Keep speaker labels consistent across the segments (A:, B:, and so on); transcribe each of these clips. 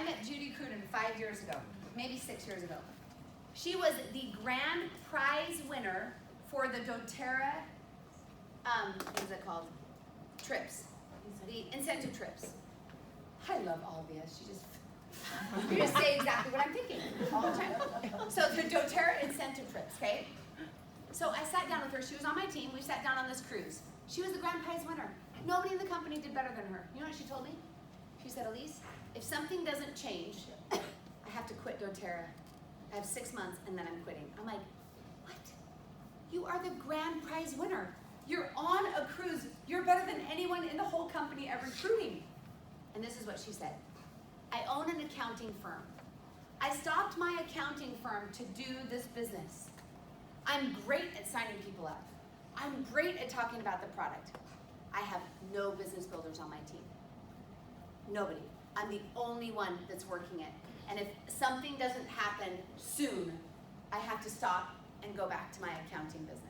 A: I met Judy Cruden 5 years ago, maybe 6 years ago. She was the grand prize winner for the dōTERRA, what is it called? Trips, the incentive trips. I love Allyse. You just say exactly what I'm thinking all the time. So the dōTERRA incentive trips, okay? So I sat down with her. She was on my team. We sat down on this cruise. She was the grand prize winner. Nobody in the company did better than her. You know what she told me? She said, Allyse, if something doesn't change, I have to quit dōTERRA. I have 6 months and then I'm quitting. I'm like, what? You are the grand prize winner. You're on a cruise. You're better than anyone in the whole company at recruiting. And this is what she said. I own an accounting firm. I stopped my accounting firm to do this business. I'm great at signing people up. I'm great at talking about the product. I have no business builders on my team. Nobody. I'm the only one that's working it. And if something doesn't happen soon, I have to stop and go back to my accounting business.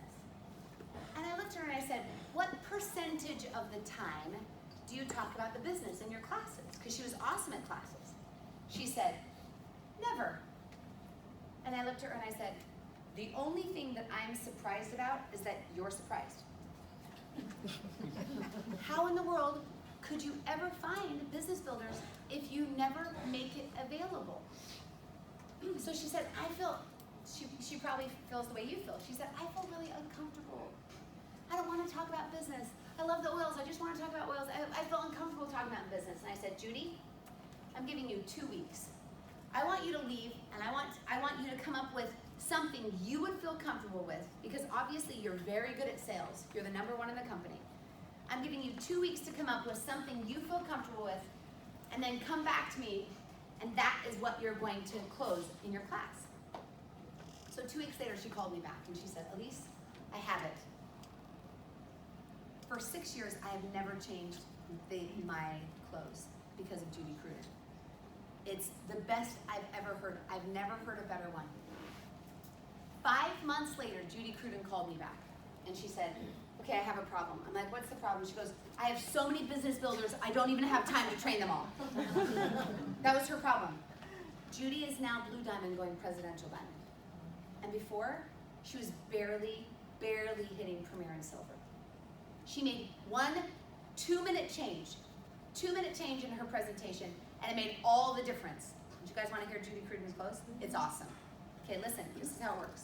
A: And I looked at her and I said, what percentage of the time do you talk about the business in your classes? Because she was awesome at classes. She said, never. And I looked at her and I said, the only thing that I'm surprised about is that you're surprised. How in the world could you ever find business builders if you never make it available? So she said, I feel, she probably feels the way you feel. She said, I feel really uncomfortable. I don't want to talk about business. I love the oils. I just want to talk about oils. I feel uncomfortable talking about business. And I said, Judy, I'm giving you 2 weeks. I want you to leave, and I want you to come up with something you would feel comfortable with, because obviously you're very good at sales. You're the #1 in the company. I'm giving you 2 weeks to come up with something you feel comfortable with, and then come back to me, and that is what you're going to close in your class. So 2 weeks later, she called me back, and she said, Allyse, I have it. For 6 years, I have never changed my clothes because of Judy Cruden. It's the best I've ever heard. I've never heard a better one. 5 months later, Judy Cruden called me back, and she said, okay, I have a problem. I'm like, what's the problem? She goes, I have so many business builders, I don't even have time to train them all. That was her problem. Judy is now Blue Diamond going Presidential Diamond. And before, she was barely hitting Premier and Silver. She made 1 2-minute change in her presentation, and it made all the difference. Do you guys want to hear Judy Cruden's close? It's awesome. Okay, listen, this is how it works.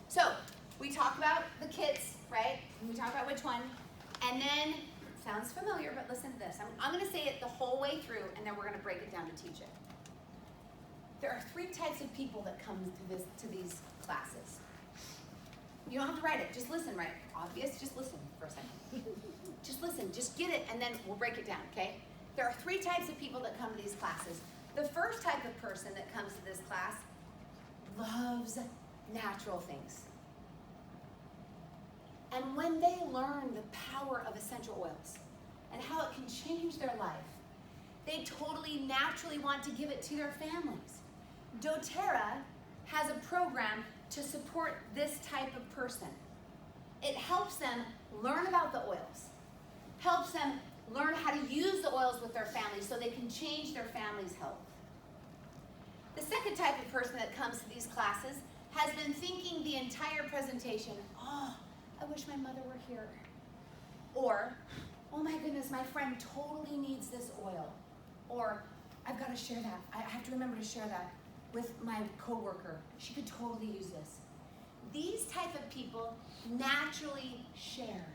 A: So, we talk about the kits, right? We talk about which one, and then, sounds familiar, but listen to this. I'm going to say it the whole way through, and then we're going to break it down to teach it. There are 3 types of people that come to these classes. You don't have to write it, just listen, right? Obvious, just listen for a second. Just listen, just get it, and then we'll break it down, okay? There are 3 types of people that come to these classes. The first type of person that comes to this class loves natural things. And when they learn the power of essential oils and how it can change their life, they totally naturally want to give it to their families. dōTERRA has a program to support this type of person. It helps them learn about the oils, helps them learn how to use the oils with their families so they can change their family's health. The second type of person that comes to these classes has been thinking the entire presentation, oh, I wish my mother were here. Or, oh my goodness, my friend totally needs this oil. Or, I've got to share that. I have to remember to share that with my coworker. She could totally use this. These type of people naturally share.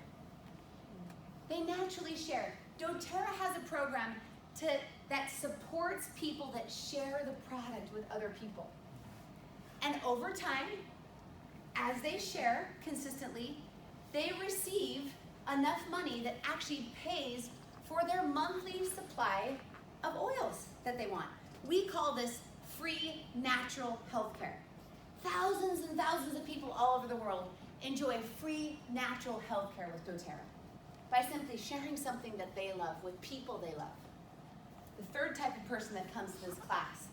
A: They naturally share. dōTERRA has a program that supports people that share the product with other people. And over time, as they share consistently, they receive enough money that actually pays for their monthly supply of oils that they want. We call this free natural healthcare. Thousands and thousands of people all over the world enjoy free natural healthcare with dōTERRA by simply sharing something that they love with people they love. The third type of person that comes to this class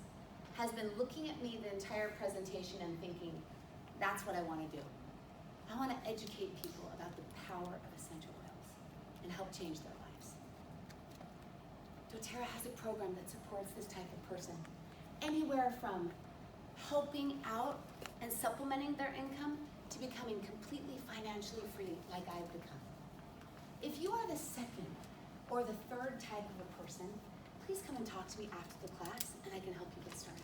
A: has been looking at me the entire presentation and thinking, that's what I want to do. I want to educate people about the power of essential oils and help change their lives. doTERRA has a program that supports this type of person. Anywhere from helping out and supplementing their income to becoming completely financially free like I've become. If you are the second or the third type of a person, please come and talk to me after the class and I can help you get started.